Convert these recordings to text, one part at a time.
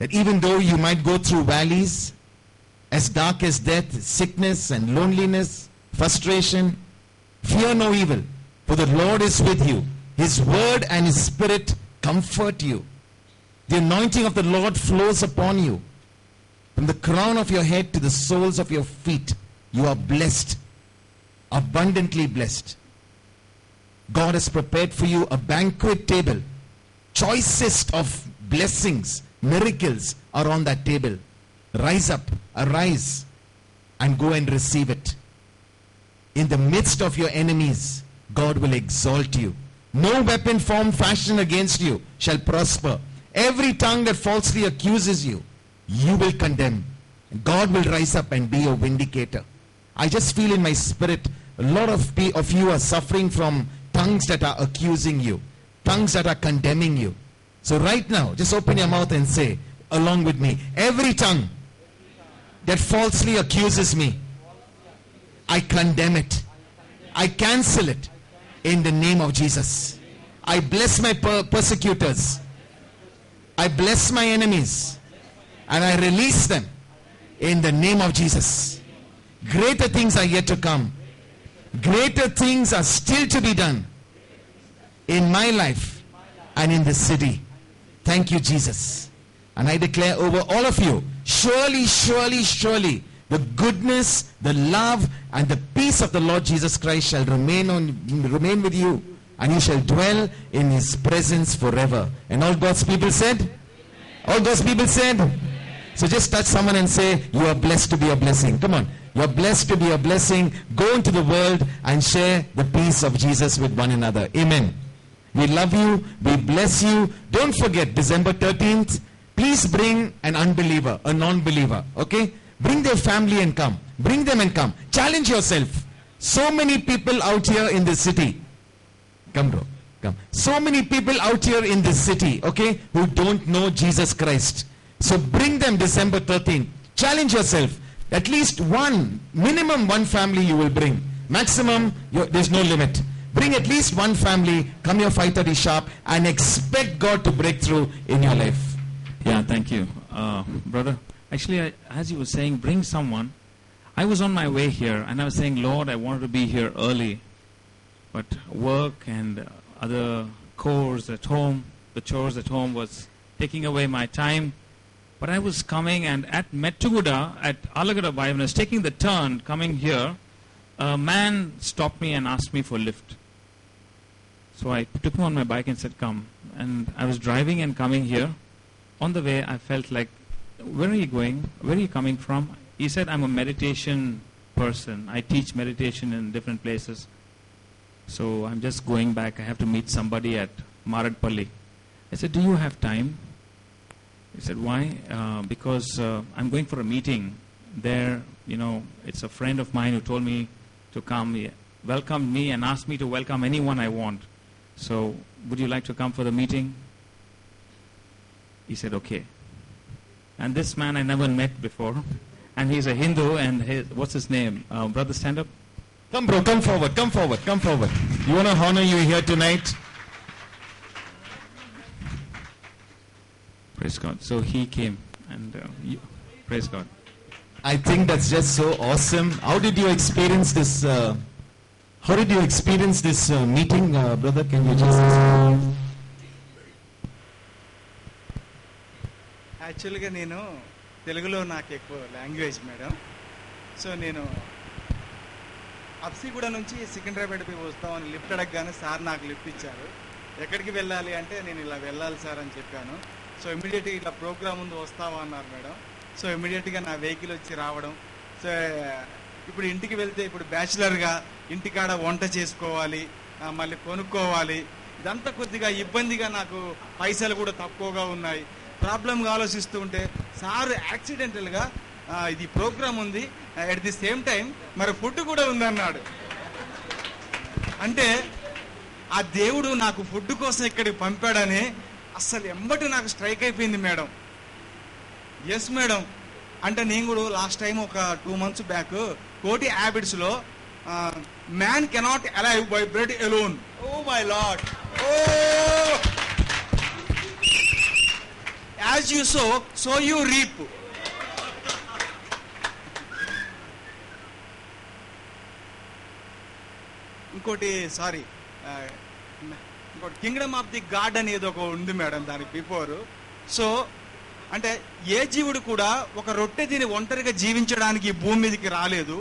that even though you might go through valleys as dark as death, sickness and loneliness, frustration, fear no evil, for the Lord is with you. His word and His Spirit comfort you. The anointing of the Lord flows upon you. From the crown of your head to the soles of your feet, you are blessed, abundantly blessed. God has prepared for you a banquet table. Choicest of blessings, miracles are on that table. Rise up, arise, and go and receive it. In the midst of your enemies, God will exalt you. No weapon formed fashioned against you shall prosper. Every tongue that falsely accuses you, you will condemn. God will rise up and be your vindicator. I just feel in my spirit, a lot of you are suffering from tongues that are accusing you, tongues that are condemning you. So right now, just open your mouth and say, along with me, every tongue that falsely accuses me, I condemn it. I cancel it in the name of Jesus. I bless my persecutors. I bless my enemies. And I release them in the name of Jesus. Greater things are yet to come. Greater things are still to be done in my life and in the city. Thank you, Jesus. And I declare over all of you, surely, surely, surely, the goodness, the love, and the peace of the Lord Jesus Christ shall remain with you, and you shall dwell in His presence forever. And all God's people said? All God's people said? So just touch someone and say, you are blessed to be a blessing. Come on. You are blessed to be a blessing. Go into the world and share the peace of Jesus with one another. Amen. We love you. We bless you. Don't forget, December 13th, please bring an unbeliever, a non-believer. Okay? Bring their family and come. Bring them and come. Challenge yourself. So many people out here in this city. Come, bro. Come. So many people out here in this city, okay, who don't know Jesus Christ. So bring them December 13th. Challenge yourself. At least minimum one family you will bring. Maximum, there's no limit. Bring at least one family, come here 5:30 sharp, and expect God to break through in your life. Yeah, thank you. Brother, actually, as you were saying, bring someone. I was on my way here, and I was saying, Lord, I wanted to be here early. But work and other chores at home, the chores at home was taking away my time. But I was coming, and at Mettuguda, at Alagada Bay, when I was taking the turn coming here, a man stopped me and asked me for a lift. So I took him on my bike and said, come. And I was driving and coming here. On the way, I felt like, where are you going? Where are you coming from? He said, I'm a meditation person. I teach meditation in different places. So I'm just going back. I have to meet somebody at Maradpalli. I said, do you have time? He said, why? Because I'm going for a meeting there. You know, it's a friend of mine who told me to come. He welcomed me and asked me to welcome anyone I want. So would you like to come for the meeting? He said, okay. And this man I never met before. And he's a Hindu, and what's his name? Brother, stand up. Come, bro, come forward, come forward, come forward. You want to honor you here tonight? Praise God. So he came, and praise God. I think that's just so awesome. How did you experience this? Meeting, brother? Can you just? యాక్చువల్గా నేను తెలుగులో నాకు ఎక్కువ language madam. So నేను అప్సిగూడ నుంచి సికింద్రాబాద్ పోయి వస్తామని lift అడగగానే సార్ నాకు లిఫ్ట్ ఇచ్చారు. ఎక్కడికి వెళ్ళాలి అంటే నేను ఇలా వెళ్ళాలి సార్ అని చెప్పాను. సో ఇమీడియట్గా ఇట్లా ప్రోగ్రామ్ ముందు వస్తావా అన్నారు మేడం. సో ఇమీడియట్గా నా వెహికల్ వచ్చి రావడం. సో ఇప్పుడు ఇంటికి వెళ్తే ఇప్పుడు బ్యాచిలర్గా ఇంటికాడ వంట చేసుకోవాలి, మళ్ళీ కొనుక్కోవాలి. ఇదంతా కొద్దిగా ఇబ్బందిగా, నాకు పైసలు కూడా తక్కువగా ఉన్నాయి. ప్రాబ్లంగా ఆలోచిస్తూ ఉంటే సార్ యాక్సిడెంటల్గా ఇది ప్రోగ్రామ్ ఉంది, అట్ ది సేమ్ టైం మరి ఫుడ్ కూడా ఉందన్నాడు. అంటే ఆ దేవుడు నాకు ఫుడ్ కోసం ఇక్కడికి పంపాడని అస్సలు ఎంబటి నాకు స్ట్రైక్ అయిపోయింది మేడం. Yes madam. అంటే నేను కూడా లాస్ట్ టైం ఒక 2 months బ్యాక్ కోటి హ్యాబిట్స్లో man cannot alive by bread alone. O my Lord. O as as you sow you reap. ఇంకోటి కింగ్డమ్ ఆఫ్ ది గాడ్ అనేది ఒక ఉంది మేడం దానికి బిఫోర్. సో అంటే ఏ జీవుడు కూడా ఒక రొట్టె తిని ఒంటరిగా జీవించడానికి ఈ భూమి మీదకి రాలేదు.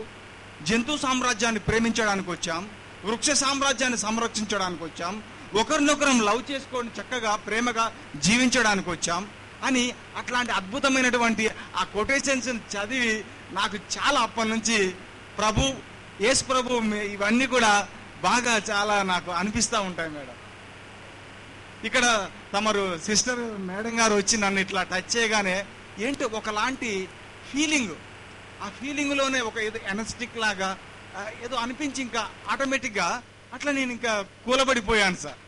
జంతు సామ్రాజ్యాన్ని ప్రేమించడానికి వచ్చాం, వృక్ష సామ్రాజ్యాన్ని సంరక్షించడానికి వచ్చాం, ఒకరినొకరం లవ్ చేసుకొని చక్కగా ప్రేమగా జీవించడానికి వచ్చాం అని అట్లాంటి అద్భుతమైనటువంటి ఆ కొటేషన్స్ చదివి నాకు చాలా అప్పటి నుంచి యేసు ప్రభు ఇవన్నీ కూడా బాగా చాలా నాకు అనిపిస్తూ ఉంటాయి మేడం. ఇక్కడ తమరు సిస్టర్ మేడం గారు వచ్చి నన్ను ఇట్లా టచ్ చేయగానే ఏంటో ఒకలాంటి ఫీలింగ్, ఆ ఫీలింగ్లోనే ఒక ఏదో ఎనర్జెటిక్ లాగా ఏదో అనిపించి ఇంకా ఆటోమేటిక్గా అట్లా నేను ఇంకా కూలబడిపోయాను సార్.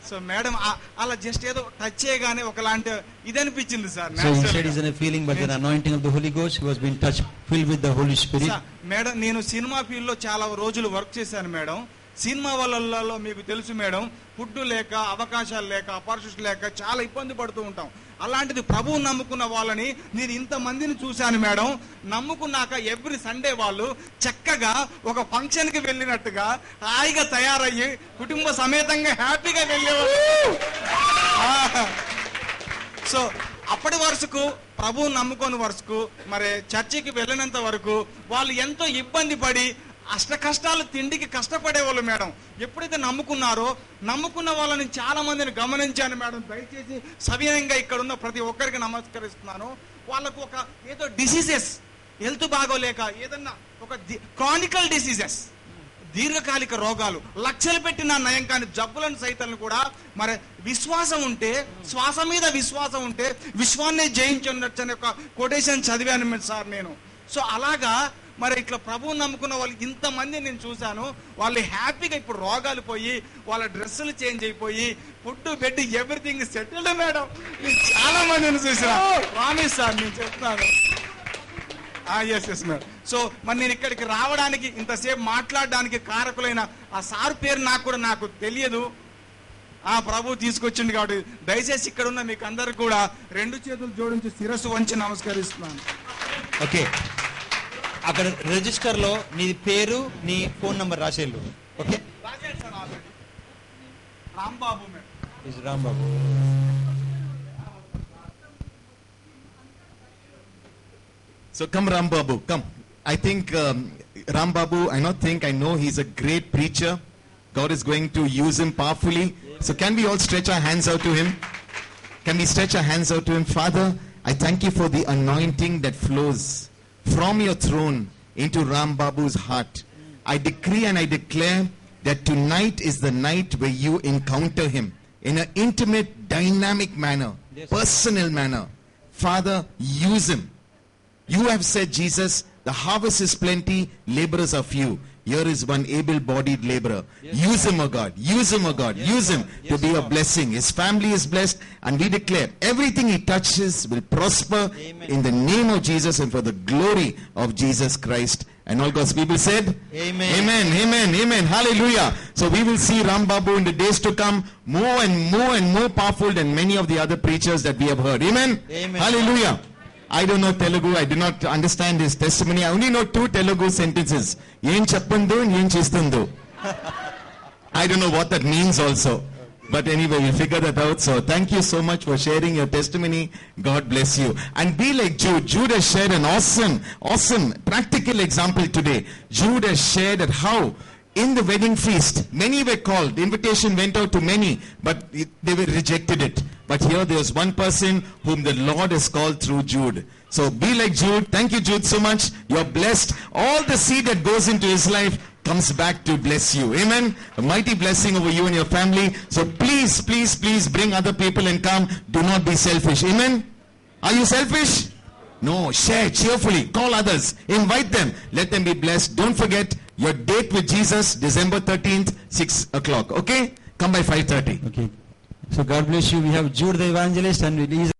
సో మేడం అలా జస్ట్ ఏదో టచ్ చేయగానే ఒకలాంటి ఇది అనిపించింది sir. So instead is a feeling, but the anointing of the Holy Ghost, he was being touched, filled with the Holy Spirit. Madam నేను సినిమా ఫీల్డ్ లో చాలా రోజులు వర్క్ చేశాను మేడం. సినిమా వాళ్ళలో మీకు తెలుసు మేడం, ఫుడ్ లేక, అవకాశాలు లేక, ఆపర్చునిటీ లేక చాలా ఇబ్బంది పడుతూ ఉంటాం. అలాంటిది ప్రభువు నమ్ముకున్న వాళ్ళని నేను ఇంతమందిని చూశాను మేడం. నమ్ముకున్నాక ఎవ్రీ సండే వాళ్ళు చక్కగా ఒక ఫంక్షన్ కి వెళ్ళినట్టుగా హాయిగా తయారయ్యి కుటుంబ సమేతంగా హ్యాపీగా వెళ్ళేవాళ్ళు. సో అప్పటి వరుసకు ప్రభువు నమ్ముకొని వరుసకు మరి చర్చికి వెళ్ళినంత వరకు వాళ్ళు ఎంతో ఇబ్బంది పడి అష్ట కష్టాలు తిండికి కష్టపడేవాళ్ళు మేడం. ఎప్పుడైతే నమ్ముకున్న వాళ్ళని చాలా మందిని గమనించాను మేడం. దయచేసి సవినయంగా ఇక్కడ ఉన్న ప్రతి ఒక్కరికి నమస్కరిస్తున్నాను. వాళ్ళకు ఒక ఏదో డిసీజెస్, హెల్త్ బాగోలేక ఏదన్నా ఒక క్రానికల్ డిసీజెస్, దీర్ఘకాలిక రోగాలు, లక్షలు పెట్టిన నయం కాని జబ్బులను సైతాలను కూడా మరి విశ్వాసం ఉంటే, శ్వాస మీద విశ్వాసం ఉంటే విశ్వాన్ని జయించవచ్చు అనే ఒక కొటేషన్ చదివాను సార్ నేను. సో అలాగా మరి ఇట్లా ప్రభువు నమ్ముకున్న వాళ్ళు ఇంతమంది నేను చూశాను. వాళ్ళు హ్యాపీగా ఇప్పుడు రోగాలు పోయి, వాళ్ళ డ్రెస్సులు చేంజ్ అయిపోయి, food bed everything settled madam. నేను చాలా మందిని చూసాను. ప్రామిస్ సార్, నేను చెప్తున్నాను. Yes madam. సో మరి నేను ఇక్కడికి రావడానికి, ఇంతసేపు మాట్లాడడానికి కారకులైన ఆ సార్ పేరు నాకు తెలియదు. ప్రభు తీసుకొచ్చింది కాబట్టి దయచేసి ఇక్కడ ఉన్న మీకు అందరికి కూడా 2 చేతులు జోడించి శిరస్సు వంచి నమస్కరిస్తున్నాను. ఓకే, అక్కడ రిజిస్టర్ లో నీ పేరు, నీ ఫోన్ నంబర్ రాసేళ్ళు. Okay, Rambabu madam. Rambabu. So come Rambabu, come. I think Rambabu, I know he's a great preacher. God is going to use him powerfully. So can we all stretch our hands out to him? Can we stretch our hands out to him? Father, I thank you for the anointing that flows from your throne into Rambabu's heart. I decree and I declare that tonight is the night where you encounter him in an intimate, dynamic manner, personal manner. Father, use him. You have said, Jesus, the harvest is plenty, laborers are few. Here is one able-bodied laborer. Use him, O God. Use him, O God. Use him to be a blessing. His family is blessed, and we declare everything he touches will prosper. Amen. In the name of Jesus and for the glory of Jesus Christ. And all God's people said, Amen. Amen. Amen. Amen. Hallelujah. So we will see Rambabu in the days to come more and more powerful than many of the other preachers that we have heard. Amen. Amen. Hallelujah. I don't know Telugu. I do not understand his testimony. I only know 2 Telugu sentences. Yen cheppandu, yen chestundo. I don't know what that means also. But anyway, we'll figure that out. So thank you so much for sharing your testimony. God bless you. And be like Jude. Jude has shared an awesome practical example today. Jude has shared at how in the wedding feast, many were called. The invitation went out to many, but they were rejected it. But here there was one person whom the Lord has called through Jude. So be like Jude. Thank you, Jude, so much. You're blessed. All the seed that goes into his life comes back to bless you. Amen. A mighty blessing over you and your family. So please bring other people and come. Do not be selfish. Amen. Are you selfish? No. Share cheerfully. Call others. Invite them. Let them be blessed. Don't forget your date with Jesus, December 13th, 6 o'clock. Okay? Come by 5:30. Okay. So God bless you. We have Jude the evangelist, and he is